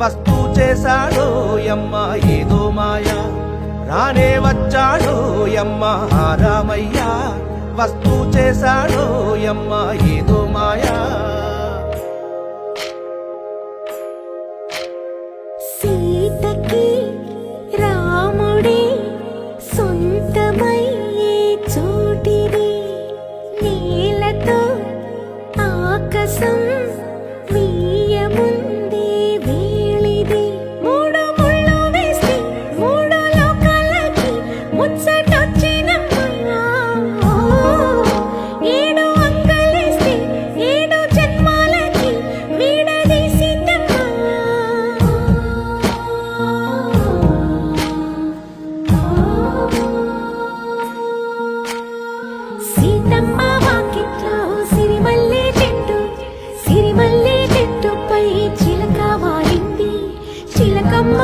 వస్తూ చేశాడో యమ్మ ఏదో మాయా రానే వచ్చాడో యమ్మ రామయ్య వస్తూ చేశాడో యమ్మ ఏదో మాయా సీతకి రాముడే సొంతమయ్యే చోటిది నేలతో ఆకాశం మీయముందే వేళిది మూడు ముళ్ళు వేసి మూడు లోకాలకి ముచ్చటొచ్చినమ్మా ఏడు అంగలేసి ఏడు జన్మాలకి వీడదీసిందమ్మా సీతమ్మ వాకిట్లో సిరిమల్లె చెట్టుపై చిలక వాలింది చిలకమ్మ